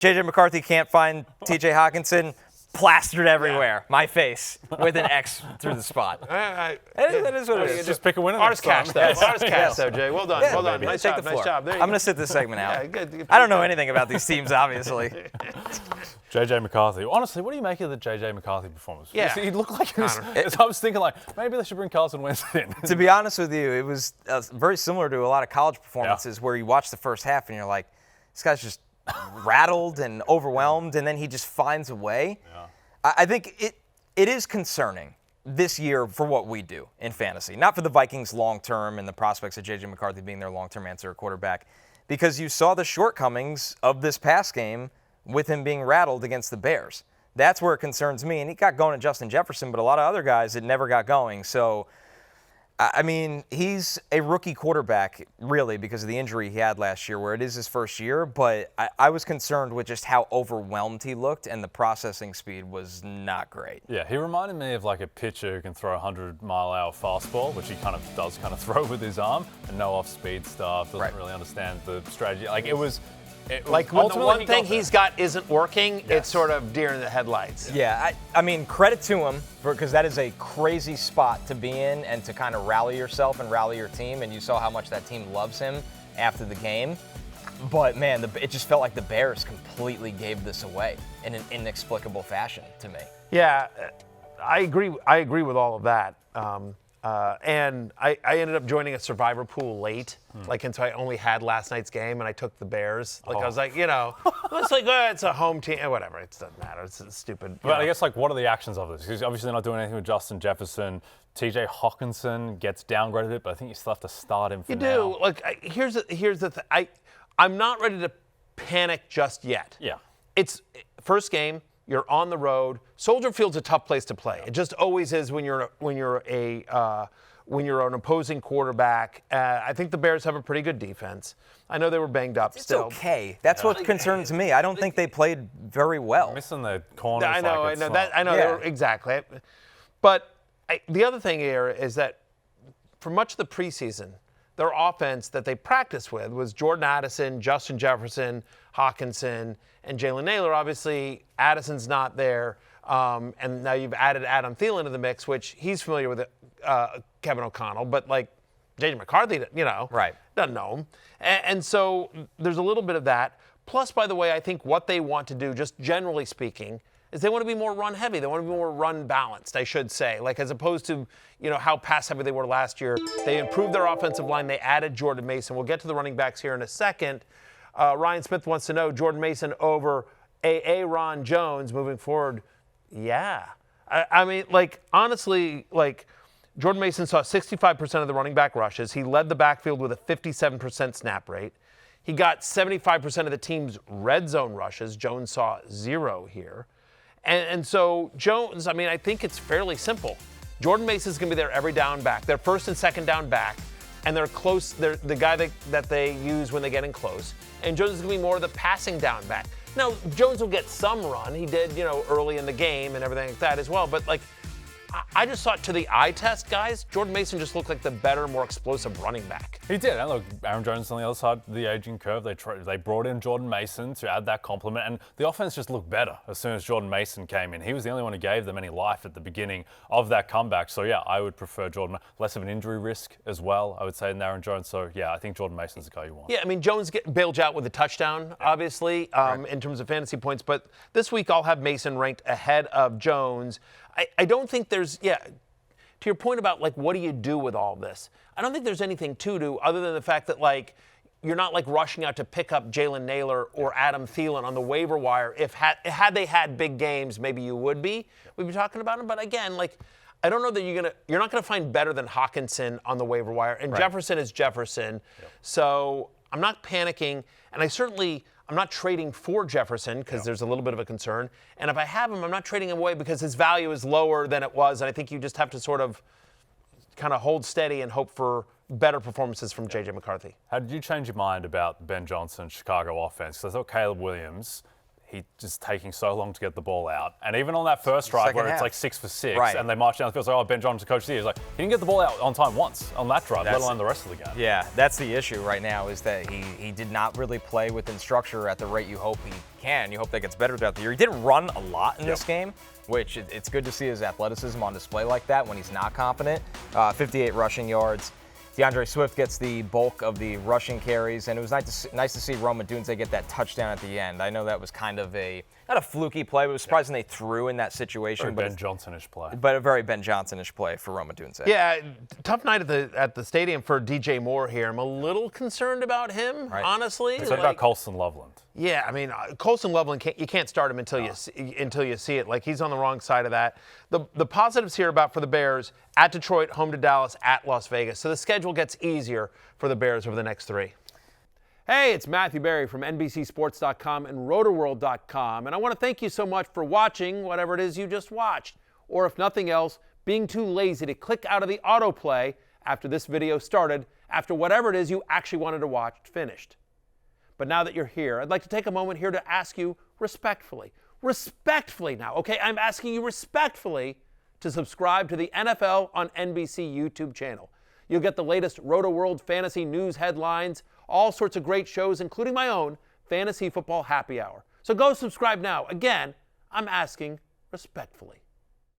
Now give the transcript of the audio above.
J.J. McCarthy can't find T.J. Hawkinson. Plastered everywhere. My face with an X through the spot. That is what it is. Just pick a winner. Ours catch, though. Ours catch, though, Jay. Well done. Yeah, well done. baby. Nice Take job. the Nice floor. job. There you I'm go. going to sit this segment out. Yeah, good. I don't know anything about these teams, obviously. J.J. McCarthy. Honestly, what do you make of the J.J. McCarthy performance? Yeah. He looked like he was, I was thinking, like, maybe they should bring Carson Wentz in. To be honest with you, it was very similar to a lot of college performances where you watch the first half and you're like, this guy's just rattled and overwhelmed, and then he just finds a way. Yeah. I think it is concerning this year for what we do in fantasy, not for the Vikings long-term and the prospects of J.J. McCarthy being their long-term answer at quarterback, because you saw the shortcomings of this past game with him being rattled against the Bears. That's where it concerns me. And he got going at Justin Jefferson, but a lot of other guys, it never got going. So, I mean, he's a rookie quarterback, really, because of the injury he had last year, where it is his first year. But I was concerned with just how overwhelmed he looked, and the processing speed was not great. Yeah, he reminded me of like a pitcher who can throw a 100-mile-an-hour fastball, which he does throw with his arm, and no off-speed stuff, doesn't really understand the strategy. Like, it was like when the one thing he's got isn't working, it's sort of deer in the headlights. Yeah, I mean, credit to him, because that is a crazy spot to be in and to kind of rally yourself and rally your team, and you saw how much that team loves him after the game. But, man, it just felt like the Bears completely gave this away in an inexplicable fashion to me. Yeah, I agree. I agree with all of that. And I ended up joining a survivor pool late, and so I only had last night's game, and I took the Bears. I was like, it's like, it's a home team, whatever. It doesn't matter. It's stupid. But I guess, what are the actions of this? Because obviously they're not doing anything with Justin Jefferson. T.J. Hawkinson gets downgraded a bit, but I think you still have to start him for now. You do. Here's the thing. I'm not ready to panic just yet. Yeah. It's first game. You're on the road. Soldier Field's a tough place to play. It just always is when you're an opposing quarterback. I think the Bears have a pretty good defense. I know they were banged up still. It's okay. That's what concerns me. I don't think they played very well. Missing the corners. I know. Exactly. But the other thing here is that for much of the preseason, their offense that they practiced with was Jordan Addison, Justin Jefferson, Hawkinson, and Jalen Naylor. Obviously, Addison's not there, and now you've added Adam Thielen to the mix, which he's familiar with Kevin O'Connell, but J.J. McCarthy, doesn't know him. And so there's a little bit of that. Plus, by the way, I think what they want to do, just generally speaking, is they want to be more run heavy. They want to be more run balanced, I should say. As opposed to, how pass heavy they were last year. They improved their offensive line. They added Jordan Mason. We'll get to the running backs here in a second. Ryan Smith wants to know Jordan Mason over Ron Jones moving forward. Yeah. I mean, honestly, Jordan Mason saw 65% of the running back rushes. He led the backfield with a 57% snap rate. He got 75% of the team's red zone rushes. Jones saw 0 here. And so Jones, I think it's fairly simple. Jordan Mason's going to be their every down back, their first and second down back, and they're close. They're the guy that they use when they get in close. And Jones is going to be more of the passing down back. Now, Jones will get some run. He did, early in the game and everything like that as well. But, I just thought to the eye test, guys, Jordan Mason just looked like the better, more explosive running back. He did. And look, Aaron Jones on the other side of the aging curve. They brought in Jordan Mason to add that complement, and the offense just looked better as soon as Jordan Mason came in. He was the only one who gave them any life at the beginning of that comeback. So, yeah, I would prefer Jordan. Less of an injury risk as well, I would say, than Aaron Jones. So, yeah, I think Jordan Mason's the guy you want. Yeah, Jones bailed you out with a touchdown, obviously, in terms of fantasy points. But this week I'll have Mason ranked ahead of Jones. I don't think there's, to your point about, what do you do with all this? I don't think there's anything to do other than the fact that, you're not, rushing out to pick up Jalen Naylor or Adam Thielen on the waiver wire. If had they had big games, maybe you would be. We'd be talking about them. But, again, I don't know that you're not going to find better than Hawkinson on the waiver wire. And Jefferson is Jefferson. Yep. So I'm not panicking. And I'm not trading for Jefferson because there's a little bit of a concern. And if I have him, I'm not trading him away because his value is lower than it was. And I think you just have to sort of kind of hold steady and hope for better performances from J.J. McCarthy. How did you change your mind about Ben Johnson's Chicago offense? Because I thought Caleb Williams, he's just taking so long to get the ball out. And even on that first drive where it's like 6 for 6, and they march down the field, it's like, oh, Ben Johnson, coach of the year. He's like, he didn't get the ball out on time once on that drive, let alone the rest of the game. Yeah, that's the issue right now, is that he did not really play within structure at the rate you hope he can. You hope that gets better throughout the year. He didn't run a lot in this game, which it's good to see his athleticism on display like that when he's not confident. 58 rushing yards. DeAndre Swift gets the bulk of the rushing carries, and it was nice to see Rome Odunze get that touchdown at the end. I know that was kind of not a fluky play, but it was surprising they threw in that situation. Ben Johnson-ish play. But a very Ben Johnson-ish play for Rome Odunze. Yeah, tough night at the stadium for DJ Moore here. I'm a little concerned about him, honestly. What about Colson Loveland? Yeah, I mean, Colson Loveland, you can't start him until you see it. Like, he's on the wrong side of that. The positives here for the Bears: at Detroit, home to Dallas, at Las Vegas. So the schedule gets easier for the Bears over the next 3. Hey, it's Matthew Berry from NBCSports.com and RotorWorld.com, and I want to thank you so much for watching whatever it is you just watched, or if nothing else, being too lazy to click out of the autoplay after this video started, after whatever it is you actually wanted to watch finished. But now that you're here, I'd like to take a moment here to ask you respectfully now, okay? I'm asking you respectfully to subscribe to the NFL on NBC YouTube channel. You'll get the latest Roto-World fantasy news headlines, all sorts of great shows, including my own Fantasy Football Happy Hour. So go subscribe now. Again, I'm asking respectfully.